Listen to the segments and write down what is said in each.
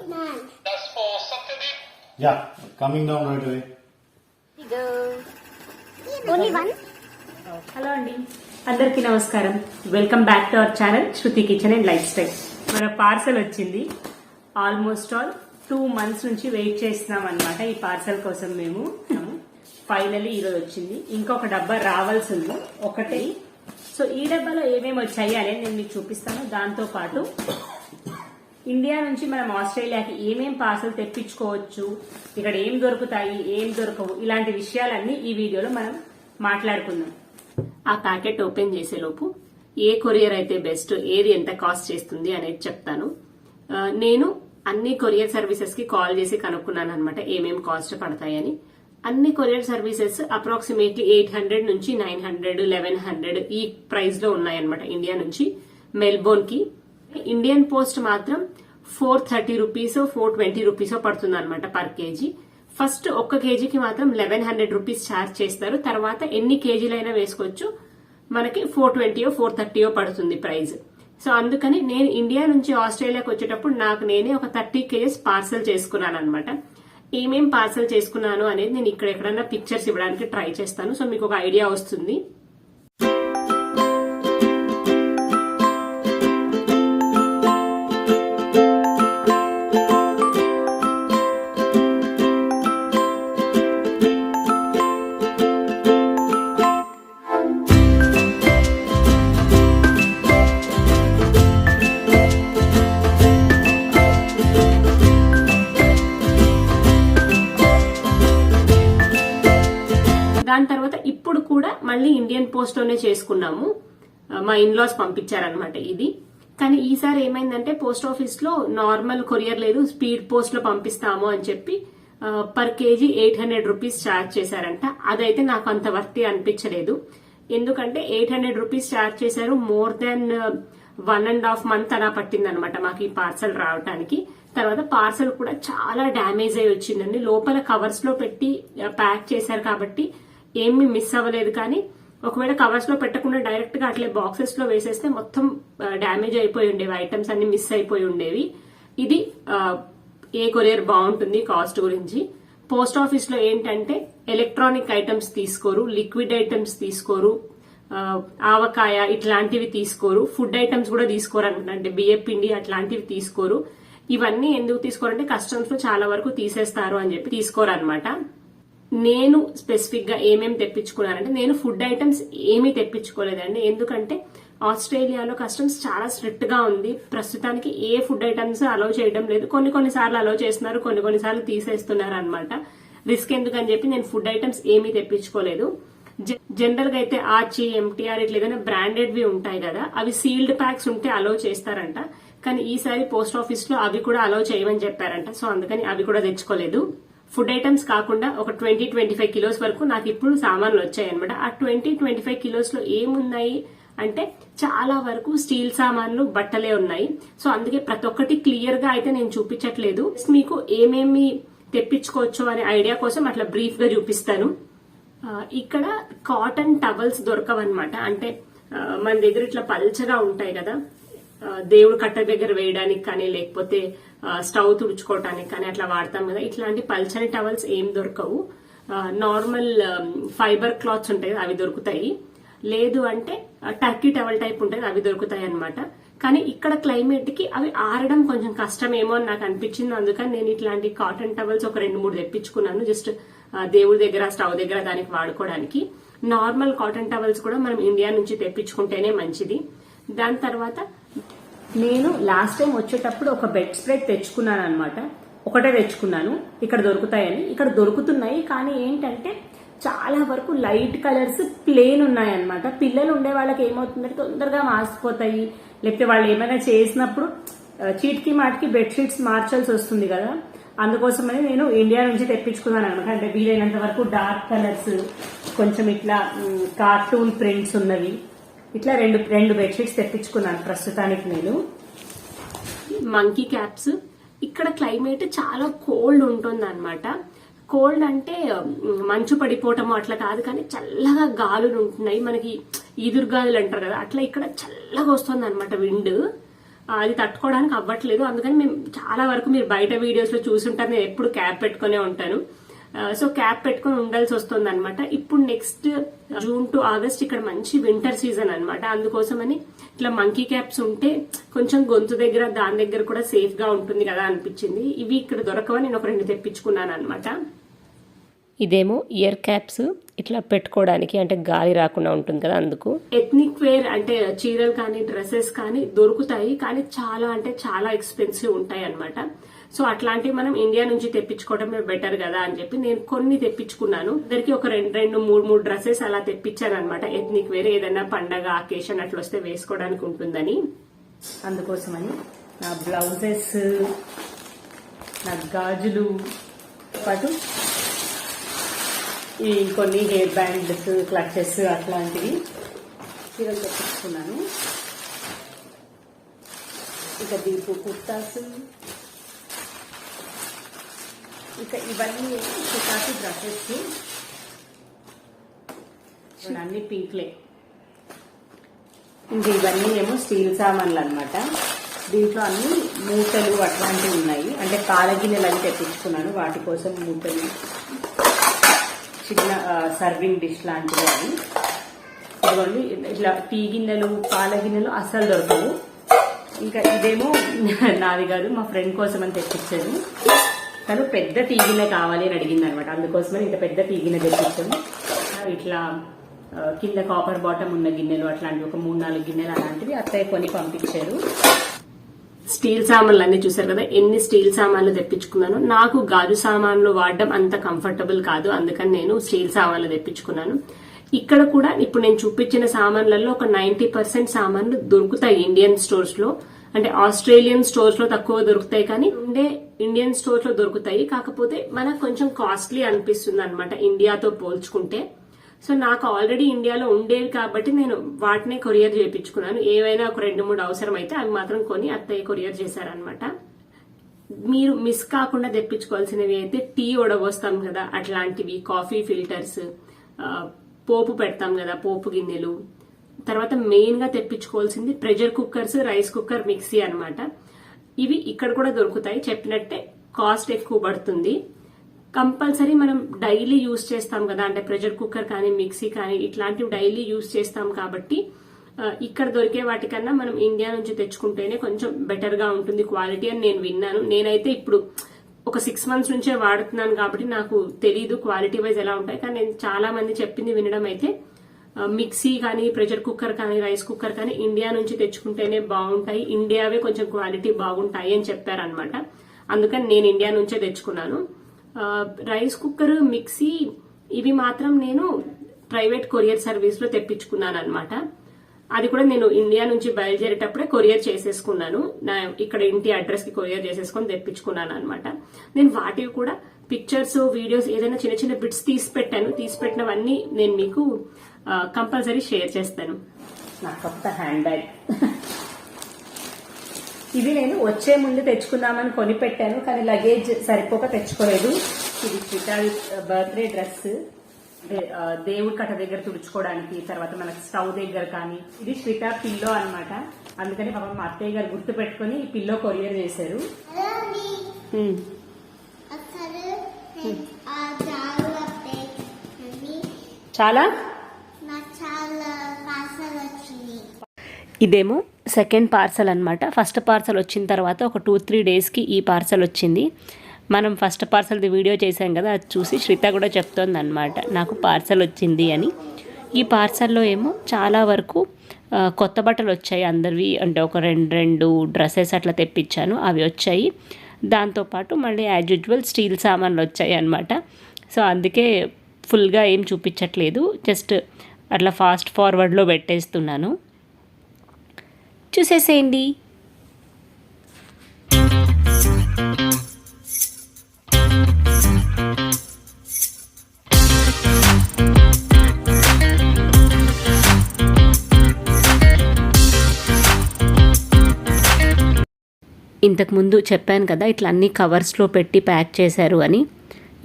That's for Satyadeep. Yeah, coming down right away. Go. Only one? Hello అండి, అందరికీ నమస్కారం. Welcome back to our channel Shruti kitchen and life style. మన parcel వచ్చింది. Almost all 2 months నుంచి wait చేస్తున్నాం అనమాట ఈ పార్సల్ కోసం. మేము ఫైనల్లీ ఈరోజు వచ్చింది. ఇంకొక డబ్బా రావాల్సి ఉంది, ఒకటి. సో ఈ డబ్బాలో ఏమేమి వచ్చాయి అనేది నేను మీకు చూపిస్తాను. దాంతో పాటు ఇండియా నుంచి మనం ఆస్ట్రేలియాకి ఏమేం పార్సల్ తెప్పించుకోవచ్చు, ఇక్కడ ఏం దొరుకుతాయి, ఏం దొరకవు, ఇలాంటి విషయాలన్నీ ఈ వీడియోలో మనం మాట్లాడుకుందాం. ఆ ప్యాకెట్ ఓపెన్ చేసేలోపు ఏ కొరియర్ అయితే బెస్ట్, ఏది ఎంత కాస్ట్ చేస్తుంది అనేది చెప్తాను. నేను అన్ని కొరియర్ సర్వీసెస్ కి కాల్ చేసి కనుక్కున్నాను అనమాట ఏమేం కాస్ట్ పడతాయని. అన్ని కొరియర్ సర్వీసెస్ అప్రాక్సిమేట్లీ 800 నుంచి 900, 1100 ఈ ప్రైస్ లో ఉన్నాయన్నమాట ఇండియా నుంచి మెల్బోర్న్ కి. ఇండియన్ పోస్ట్ మాత్రం 430 రూపీస్ 420 రూపీస్ పడుతుంది అనమాట పర్ కేజీ. ఫస్ట్ 1 కేజీకి మాత్రం 1100 రూపీస్ ఛార్జ్ చేస్తారు. తర్వాత ఎన్ని కేజీలైనా వేసుకోవచ్చు, మనకి 420 430 పడుతుంది ప్రైస్. సో అందుకని నేను ఇండియా నుంచి ఆస్ట్రేలియాకి వచ్చేటప్పుడు నాకు నేనే ఒక 30 కేజెస్ పార్సల్ చేసుకున్నాను అనమాట. ఏమేం పార్సల్ చేసుకున్నాను అనేది నేను ఇక్కడ ఎక్కడన్నా పిక్చర్స్ ఇవ్వడానికి ట్రై చేస్తాను. సో మీకు ఒక ఐడియా వస్తుంది. దాని తర్వాత ఇప్పుడు కూడా మళ్ళీ ఇండియన్ పోస్ట్ లోనే చేసుకున్నాము. మా ఇన్లాస్ పంపించారనమాట ఇది. కానీ ఈసారి ఏమైందంటే పోస్ట్ ఆఫీస్ లో నార్మల్ కొరియర్ లేదు, స్పీడ్ పోస్ట్ లో పంపిస్తాము అని చెప్పి పర్ కేజీ 800 రూపీస్ ఛార్జ్ చేశారంట. అదైతే నాకు అంత వర్తి అనిపించలేదు. ఎందుకంటే 800 రూపీస్ ఛార్జ్ చేశారు. మోర్ దాన్ 1.5 month అలా పట్టింది అనమాట మాకు ఈ పార్సల్ రావడానికి. తర్వాత పార్సల్ కూడా చాలా డ్యామేజ్ అయి వచ్చిందండి. లోపల కవర్స్ లో పెట్టి ప్యాక్ చేశారు కాబట్టి ఏమీ మిస్ అవ్వలేదు. కానీ ఒకవేళ కవర్స్ లో పెట్టకుండా డైరెక్ట్ గా అట్లే బాక్సెస్ లో వేసేస్తే మొత్తం డ్యామేజ్ అయిపోయి ఉండేవి, ఐటమ్స్ అన్ని మిస్ అయిపోయి ఉండేవి. ఇది ఏ కొరియర్ బాగుంటుంది కాస్ట్ గురించి. పోస్ట్ ఆఫీస్ లో ఏంటంటే ఎలక్ట్రానిక్ ఐటమ్స్ తీసుకోరు, లిక్విడ్ ఐటమ్స్ తీసుకోరు, ఆవకాయ ఇట్లాంటివి తీసుకోరు, ఫుడ్ ఐటమ్స్ కూడా తీసుకోరు అనమాట. అంటే బియ్య పిండి అట్లాంటివి తీసుకోరు. ఇవన్నీ ఎందుకు తీసుకోరంటే కస్టమ్స్ లో చాలా వరకు తీసేస్తారు అని చెప్పి తీసుకోరు అనమాట. నేను స్పెసిఫిక్ గా ఏమేమి తెప్పించుకున్నానంటే నేను ఫుడ్ ఐటమ్స్ ఏమీ తెప్పించుకోలేదండి. ఎందుకంటే ఆస్ట్రేలియాలో కస్టమ్స్ చాలా స్ట్రిక్ట్ గా ఉంది. ప్రస్తుతానికి ఏ ఫుడ్ ఐటమ్స్ అలౌ చేయడం లేదు. కొన్ని సార్లు అలౌ చేస్తున్నారు, కొన్ని సార్లు తీసేస్తున్నారు అనమాట. రిస్క్ ఎందుకని చెప్పి నేను ఫుడ్ ఐటమ్స్ ఏమీ తెప్పించుకోలేదు. జనరల్ గా అయితే ఆర్చి, ఎంటీఆర్ ఇట్లా ఏదైనా బ్రాండెడ్ వి ఉంటాయి కదా, అవి సీల్డ్ ప్యాక్స్ ఉంటే అలౌ చేస్తారంట. కానీ ఈసారి పోస్ట్ ఆఫీస్ లో అవి కూడా అలౌ చేయమని చెప్పారంట. సో అందుకని అవి కూడా తెచ్చుకోలేదు. ఫుడ్ ఐటమ్స్ కాకుండా ఒక 20-25 కిలోస్ వరకు నాకు ఇప్పుడు సామాన్లు వచ్చాయి అనమాట. ఆ 20-25 కిలోస్ లో ఏమున్నాయి అంటే చాలా వరకు స్టీల్ సామాన్లు, బట్టలే ఉన్నాయి. సో అందుకే ప్రతి ఒక్కటి క్లియర్ గా అయితే నేను చూపించట్లేదు. మీకు ఏమేమి తెప్పించుకోవచ్చు అనే ఐడియా కోసం అట్లా బ్రీఫ్ గా చూపిస్తాను. ఇక్కడ కాటన్ టవల్స్ దొరకవన్నమాట. అంటే మన దగ్గర ఇట్లా పల్చగా ఉంటాయి కదా, దేవుడు కట్ట దగ్గర వేయడానికి కానీ లేకపోతే స్టవ్ తుడుచుకోవటానికి కానీ అట్లా వాడతాం కదా, ఇట్లాంటి పల్చని టవల్స్ ఏం దొరకవు. నార్మల్ ఫైబర్ క్లాత్స్ ఉంటాయి, అవి దొరుకుతాయి. లేదు అంటే టర్కీ టవల్ టైప్ ఉంటుంది, అవి దొరుకుతాయి అనమాట. కానీ ఇక్కడ క్లైమేట్ కి అవి ఆరడం కొంచెం కష్టమేమో అని నాకు అనిపించింది. అందుకని నేను ఇట్లాంటి కాటన్ టవల్స్ ఒక 2-3 తెప్పించుకున్నాను. జస్ట్ దేవుడి దగ్గర, స్టవ్ దగ్గర దానికి వాడుకోవడానికి. నార్మల్ కాటన్ టవల్స్ కూడా మనం ఇండియా నుంచి తెప్పించుకుంటేనే మంచిది. దాని తర్వాత నేను లాస్ట్ టైం వచ్చేటప్పుడు ఒక బెడ్ స్ప్రెడ్ తెచ్చుకున్నాను అనమాట. ఒకటే తెచ్చుకున్నాను, ఇక్కడ దొరుకుతాయని. ఇక్కడ దొరుకుతున్నాయి, కానీ ఏంటంటే చాలా వరకు లైట్ కలర్స్ ప్లేన్ ఉన్నాయన్నమాట. పిల్లలు ఉండే వాళ్ళకి ఏమవుతుందంటే తొందరగా మాసిపోతాయి, లేకపోతే వాళ్ళు ఏమైనా చేసినప్పుడు చీటికి మాటికి బెడ్షీట్స్ మార్చాల్సి వస్తుంది కదా. అందుకోసమని నేను ఇండియా నుంచి తెప్పించుకున్నాను అనమాట. అంటే వీలైనంత వరకు డార్క్ కలర్స్, కొంచెం ఇట్లా కార్టూన్ ప్రింట్స్ ఉన్నవి, ఇట్లా రెండు బెడ్షీట్స్ తెప్పించుకున్నాను ప్రస్తుతానికి నేను. Monkey caps. ఇక్కడ క్లైమేట్ చాలా కోల్డ్ ఉంటుంది అనమాట. కోల్డ్ అంటే మంచు పడిపోవటము అట్లా కాదు, కానీ చల్లగా గాలులు ఉంటున్నాయి మనకి, ఈదురుగాలులు అంటారు కదా, అట్లా ఇక్కడ చల్లగా వస్తుంది అనమాట విండ్. అది తట్టుకోవడానికి అవ్వట్లేదు. అందుకని మేము చాలా వరకు మీరు బయట వీడియోస్లో చూసుంటారు, నేను ఎప్పుడు క్యాప్ పెట్టుకునే ఉంటాను. సో క్యాప్ పెట్టుకుని ఉండాల్సి వస్తుంది అనమాట. ఇప్పుడు నెక్స్ట్ జూన్ టు ఆగస్ట్ ఇక్కడ మంచి వింటర్ సీజన్ అనమాట. అందుకోసమని ఇట్లా మంకీ క్యాప్స్ ఉంటే కొంచెం గొంతు దగ్గర దాని దగ్గర కూడా సేఫ్ గా ఉంటుంది కదా అనిపించింది. ఇవి ఇక్కడ దొరకవని నేను ఒక 2 తెప్పించుకున్నాను అనమాట. ఇదేమో ఇయర్ క్యాప్స్ ఇట్లా పెట్టుకోవడానికి, అంటే గాలి రాకుండా ఉంటుంది కదా అందుకు. ఎథ్నిక్ వేర్ అంటే చీరలు కానీ డ్రెస్సెస్ కానీ దొరుకుతాయి, కానీ చాలా అంటే చాలా ఎక్స్పెన్సివ్ ఉంటాయి అనమాట. సో అట్లాంటివి మనం ఇండియా నుంచి తెప్పించుకోవడమే బెటర్ కదా అని చెప్పి నేను కొన్ని తెప్పించుకున్నాను. ఇద్దరికి ఒక 2-3 డ్రెస్సెస్ అలా తెప్పించాను అనమాట. ఎథ్నిక్ వేర్ ఏదైనా పండగ అకేషన్ అట్లా వస్తే వేసుకోవడానికి ఉంటుందని. అందుకోసమని నా బ్లౌజెస్, నా గాజులు పాటు ఈ కొన్ని హెయిర్ బ్యాండ్స్, క్లచెస్ అట్లాంటివి చీరలు తెప్పించుకున్నాను. ఇక దీపు కుర్తాస్, ఇక ఇవన్నీ షికాకి డ్రెస్సెస్, అన్ని పింక్లే. ఇంకా ఇవన్నీ ఏమో స్టీల్ సామాన్లు అనమాట. దీంట్లో అన్ని మూటలు అట్లాంటివి ఉన్నాయి, అంటే పాల గిన్నెలు అవి తెప్పించుకున్నాను, వాటి కోసం మూటలు, చిన్న సర్వింగ్ డిష్ లాంటివి అవి. ఇదిగోండి ఇట్లా టీ గిన్నెలు, పాల గిన్నెలు అస్సలు దొరకవు. ఇంకా ఇదేమో నాది కాదు, మా ఫ్రెండ్ కోసం అని తెప్పించాను. తను పెద్ద టీ గిన్నె కావాలి అని అడిగింది అనమాట. అందుకోసమని ఇంత పెద్ద టీ గిన్నె తెప్పించాను. ఇట్లా కింద కాపర్ బాటమ్ ఉన్న గిన్నెలు అట్లాంటివి ఒక 3-4 గిన్నెలు అలాంటివి అత్తయ్య కొని పంపించారు. స్టీల్ సామాన్లు అన్ని చూసారు కదా, ఎన్ని స్టీల్ సామాన్లు తెప్పించుకున్నాను. నాకు గాజు సామాన్లు వాడడం అంత కంఫర్టబుల్ కాదు, అందుకని నేను స్టీల్ సామాన్లు తెప్పించుకున్నాను. ఇక్కడ కూడా ఇప్పుడు నేను చూపించిన సామాన్లలో ఒక 90% సామాన్లు దొరుకుతాయి ఇండియన్ స్టోర్స్ లో. అంటే ఆస్ట్రేలియన్ స్టోర్స్ లో తక్కువ దొరుకుతాయి, కానీ ఉండే ఇండియన్ స్టోర్స్ లో దొరుకుతాయి. కాకపోతే మనకు కొంచెం కాస్ట్లీ అనిపిస్తుంది అనమాట ఇండియాతో పోల్చుకుంటే. సో నాకు ఆల్రెడీ ఇండియాలో ఉండేవి కాబట్టి నేను వాటినే కొరియర్ చేయించుకున్నాను. ఏవైనా ఒక 2-3 అవసరం అయితే అవి మాత్రం కొని అత్తయ్య కొరియర్ చేశారనమాట. మీరు మిస్ కాకుండా తెప్పించుకోవాల్సినవి అయితే టీ వడబోస్తాం కదా అట్లాంటివి, కాఫీ ఫిల్టర్స్, పోపు పెడతాం కదా పోపు గిన్నెలు, తర్వాత మెయిన్ గా తెప్పించుకోవాల్సింది pressure cookers, rice cooker, mixie అనమాట. ఇవి ఇక్కడ కూడా దొరుకుతాయి. చెప్పినట్టే కాస్ట్ ఎక్కువ పడుతుంది. కంపల్సరీ మనం డైలీ యూజ్ చేస్తాం కదా, అంటే ప్రెషర్ కుక్కర్ కానీ మిక్సీ కానీ ఇట్లాంటివి డైలీ యూజ్ చేస్తాం కాబట్టి ఇక్కడ దొరికే వాటికన్నా మనం ఇండియా నుంచి తెచ్చుకుంటేనే కొంచెం బెటర్ గా ఉంటుంది క్వాలిటీ అని నేను విన్నాను. నేనైతే ఇప్పుడు ఒక 6 months నుంచే వాడుతున్నాను కాబట్టి నాకు తెలీదు క్వాలిటీ వైజ్ ఎలా ఉంటాయి, కానీ నేను చాలా మంది చెప్పింది వినడం అయితే మిక్సీ కానీ ప్రెషర్ కుక్కర్ కానీ రైస్ కుక్కర్ కానీ ఇండియా నుంచి తెచ్చుకుంటేనే బాగుంటాయి, ఇండియావే కొంచెం క్వాలిటీ బాగుంటాయి అని చెప్పారనమాట. అందుకని నేను ఇండియా నుంచే తెచ్చుకున్నాను. రైస్ కుక్కర్, మిక్సీ ఇవి మాత్రం నేను ప్రైవేట్ కొరియర్ సర్వీస్ లో తెప్పించుకున్నాను అనమాట. అది కూడా నేను ఇండియా నుంచి బయలుదేరేటప్పుడే కొరియర్ చేసేసుకున్నాను. ఇక్కడ ఇంటి అడ్రస్ కి కొరియర్ చేసేసుకొని తెప్పించుకున్నాను అనమాట. నేను వాటివి కూడా పిక్చర్స్, వీడియోస్ ఏదైనా చిన్న చిన్న బిట్స్ తీసి పెట్టినవన్నీ నేను మీకు కంపల్సరీ షేర్ చేస్తాను. నా కొత్త హ్యాండ్ బ్యాగ్ ఇది నేను వచ్చే ముందు తెచ్చుకుందామని కొనిపెట్టాను, కానీ లగేజ్ సరిపోక తెచ్చుకోలేదు. ఇది శ్రీతావి బర్త్డే డ్రెస్, దేవుడి కట్ట దగ్గర తుడుచుకోవడానికి, తర్వాత మనకి స్టవ్ దగ్గర కానీ. ఇది శ్రీతా పిల్లో అనమాట. అందుకని పాపం మా అత్తయ్య గారు గుర్తు పెట్టుకుని ఈ పిల్లో కొరియర్ చేశారు. చాలా ఇదేమో సెకండ్ పార్సల్ అనమాట. ఫస్ట్ పార్సల్ వచ్చిన తర్వాత ఒక 2-3 డేస్కి ఈ పార్సల్ వచ్చింది. మనం ఫస్ట్ పార్సల్ది వీడియో చేసాం కదా, అది చూసి శ్రీత కూడా చెప్తోంది అనమాట నాకు పార్సల్ వచ్చింది అని. ఈ పార్సల్లో ఏమో చాలా వరకు కొత్త బట్టలు వచ్చాయి అందరివి, అంటే ఒక 2 డ్రెస్సెస్ అట్లా తెప్పించాను, అవి వచ్చాయి. దాంతోపాటు మళ్ళీ యాజ్ యూజువల్ స్టీల్ సామాన్లు వచ్చాయి అనమాట. సో అందుకే ఫుల్గా ఏం చూపించట్లేదు, జస్ట్ అట్లా ఫాస్ట్ ఫార్వర్డ్లో పెట్టేస్తున్నాను, చూసేసేయండి. ఇంతకుముందు చెప్పాను కదా ఇట్లా అన్ని కవర్స్లో పెట్టి ప్యాక్ చేశారు అని.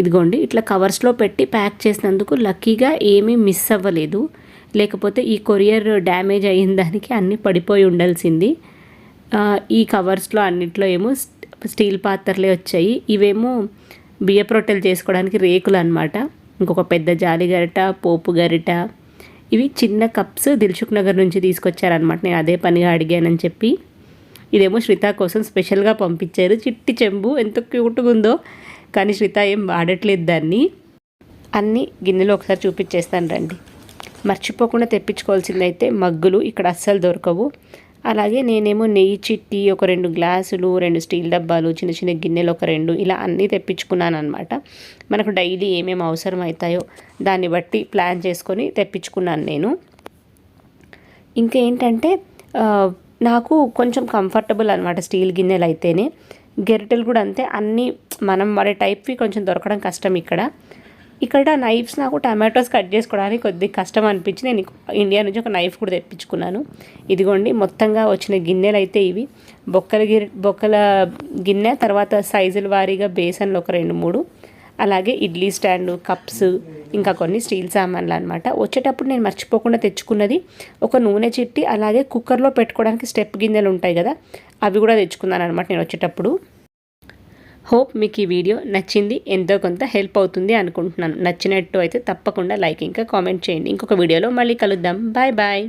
ఇదిగోండి ఇట్లా కవర్స్లో పెట్టి ప్యాక్ చేసినందుకు లక్కీగా ఏమీ మిస్ అవ్వలేదు, లేకపోతే ఈ కొరియర్ డ్యామేజ్ అయిన దానికి అన్నీ పడిపోయి ఉండాల్సింది. ఈ కవర్స్లో అన్నిట్లో ఏమో స్టీల్ పాత్రలే వచ్చాయి. ఇవేమో బియ్యపు రొట్టెలు చేసుకోవడానికి రేకులు అనమాట. ఇంకొక పెద్ద జాలి గరిట, పోపు గరిట, ఇవి చిన్న కప్స్ దిల్సుఖ్ నగర్ నుంచి తీసుకొచ్చారనమాట. నేను అదే పనిగా అడిగానని చెప్పి. ఇదేమో శ్రిత కోసం స్పెషల్గా పంపించారు. చిట్టి చెంబు ఎంత క్యూట్గా ఉందో, కానీ శ్రిత ఏం వాడట్లేదు దాన్ని. అన్ని గిన్నెలో ఒకసారి చూపించేస్తాను రండి. మర్చిపోకుండా తెప్పించుకోవాల్సిందైతే మగ్గులు ఇక్కడ అస్సలు దొరకవు. అలాగే నేనేమో నెయ్యి చిట్టి, ఒక 2 గ్లాసులు, 2 స్టీల్ డబ్బాలు, చిన్న చిన్న గిన్నెలు ఒక 2, ఇలా అన్నీ తెప్పించుకున్నాను అనమాట. మనకు డైలీ ఏమేమి అవసరం అవుతాయో దాన్ని బట్టి ప్లాన్ చేసుకొని తెప్పించుకున్నాను నేను. ఇంకేంటంటే నాకు కొంచెం కంఫర్టబుల్ అనమాట స్టీల్ గిన్నెలు అయితేనే. గెరిటెలు కూడా అంతే, అన్నీ మనం వాడే టైప్వి కొంచెం దొరకడం కష్టం ఇక్కడ నైఫ్స్ నాకు టమాటోస్ కట్ చేసుకోవడానికి కొద్దిగా కష్టం అనిపించి నేను ఇండియా నుంచి ఒక నైఫ్ కూడా తెప్పించుకున్నాను. ఇదిగోండి మొత్తంగా వచ్చిన గిన్నెలు అయితే ఇవి. బొక్కల గిన్నె, తర్వాత సైజుల వారీగా బేసన్లు ఒక 2-3, అలాగే ఇడ్లీ స్టాండు, కప్స్, ఇంకా కొన్ని స్టీల్ సామాన్లు అనమాట. వచ్చేటప్పుడు నేను మర్చిపోకుండా తెచ్చుకున్నది ఒక నూనె చిట్టి, అలాగే కుక్కర్లో పెట్టుకోవడానికి స్టెప్ గిన్నెలు ఉంటాయి కదా, అవి కూడా తెచ్చుకున్నాను అనమాట నేను వచ్చేటప్పుడు. హోప్ మీకు ఈ వీడియో నచ్చింది, ఎంతో కొంత హెల్ప్ అవుతుంది అనుకుంటున్నాను. నచ్చినట్టు అయితే తప్పకుండా లైక్ ఇంకా కామెంట్ చేయండి. ఇంకొక వీడియోలో మళ్ళీ కలుద్దాం. Bye bye.